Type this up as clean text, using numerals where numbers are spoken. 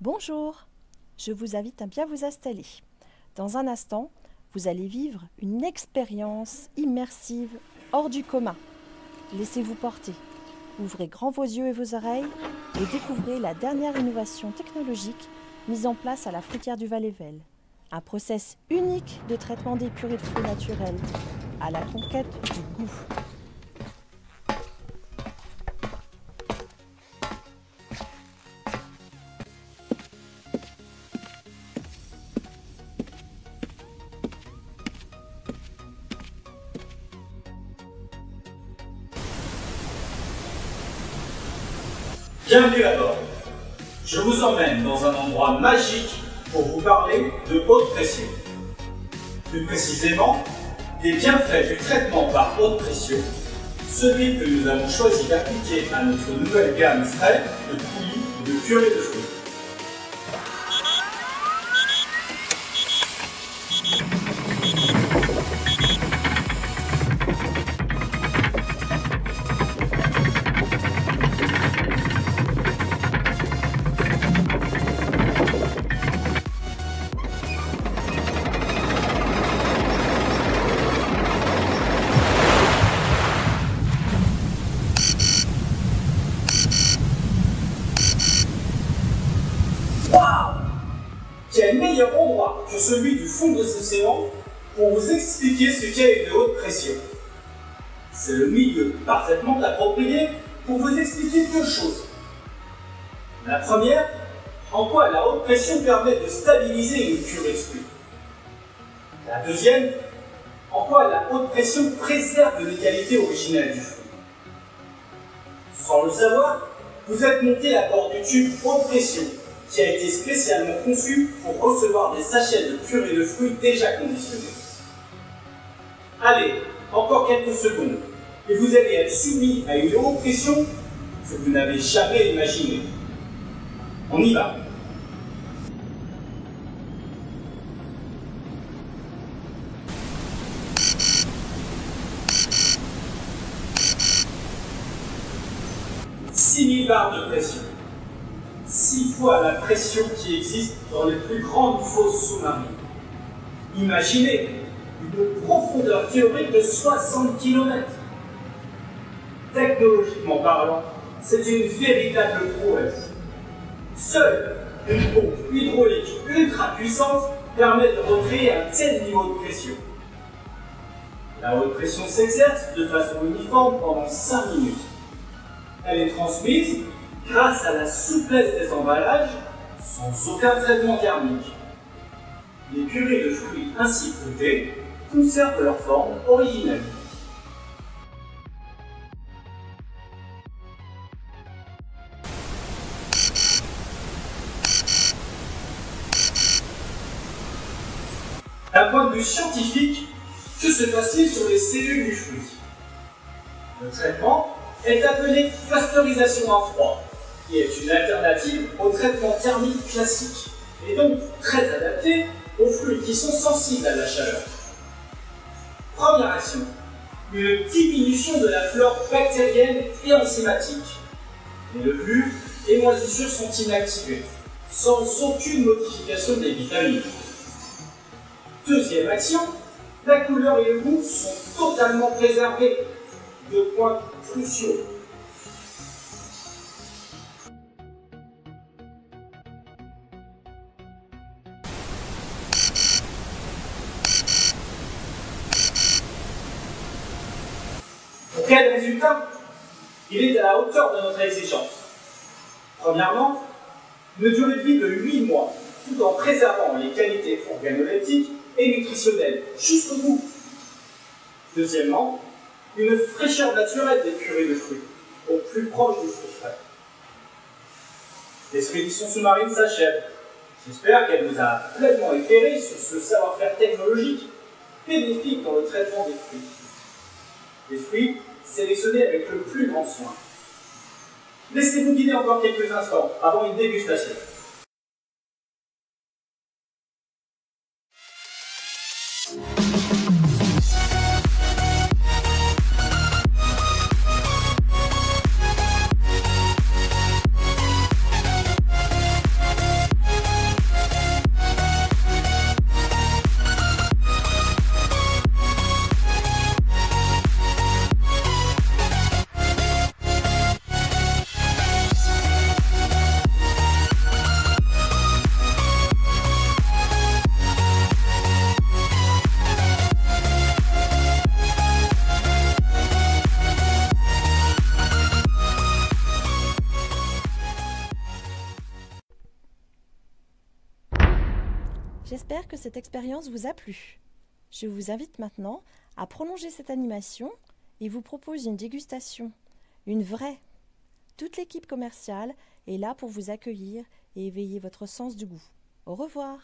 Bonjour, je vous invite à bien vous installer. Dans un instant, vous allez vivre une expérience immersive hors du commun. Laissez-vous porter. Ouvrez grand vos yeux et vos oreilles et découvrez la dernière innovation technologique mise en place à la fruitière du Val-et-Velle. Un process unique de traitement des purées de fruits naturels à la conquête du goût. Bienvenue à bord. Je vous emmène dans un endroit magique pour vous parler de haute pression. Plus précisément, des bienfaits du traitement par haute pression, celui que nous avons choisi d'appliquer à notre nouvelle gamme frais de pouilly et de purée de fruits. Quel meilleur endroit que celui du fond de l'océan pour vous expliquer ce qu'est une haute pression. C'est le milieu parfaitement approprié pour vous expliquer deux choses. La première, en quoi la haute pression permet de stabiliser une purée de fruits. La deuxième, en quoi la haute pression préserve les qualités originales du fruit. Sans le savoir, vous êtes monté à bord du tube haute pression qui a été spécialement conçu pour recevoir des sachets de purée de fruits déjà conditionnés. Allez, encore quelques secondes, et vous allez être soumis à une haute pression que vous n'avez jamais imaginée. On y va. « 6000 bars de pression. 6 fois la pression qui existe dans les plus grandes fosses sous-marines. Imaginez une profondeur théorique de 60 km. Technologiquement parlant, c'est une véritable prouesse. Seule une pompe hydraulique ultra puissante permet de recréer un tel niveau de pression. La haute pression s'exerce de façon uniforme pendant 5 minutes. Elle est transmise grâce à la souplesse des emballages, sans aucun traitement thermique. Les purées de fruits ainsi fruitées conservent leur forme originelle. D'un point de vue scientifique, que se passe-t-il sur les cellules du fruit? Le traitement est appelé pasteurisation à froid, qui est une alternative au traitement thermique classique, et donc très adapté aux fruits qui sont sensibles à la chaleur. Première action, une diminution de la flore bactérienne et enzymatique. Les levures et moisissures sont inactivées, sans aucune modification des vitamines. Deuxième action, la couleur et le goût sont totalement préservés, deux points cruciaux. Pour quel résultat? Il est à la hauteur de notre exigence. Premièrement, une durée de vie de 8 mois, tout en préservant les qualités organoleptiques et nutritionnelles jusqu'au bout. Deuxièmement, une fraîcheur naturelle des purées de fruits, au plus proche du fruit frais. L'expédition sous-marine s'achève. J'espère qu'elle vous a pleinement éclairé sur ce savoir-faire technologique bénéfique dans le traitement des fruits. Les fruits sélectionnés avec le plus grand soin. Laissez-vous guider encore quelques instants avant une dégustation. J'espère que cette expérience vous a plu. Je vous invite maintenant à prolonger cette animation et vous propose une dégustation, une vraie. Toute l'équipe commerciale est là pour vous accueillir et éveiller votre sens du goût. Au revoir.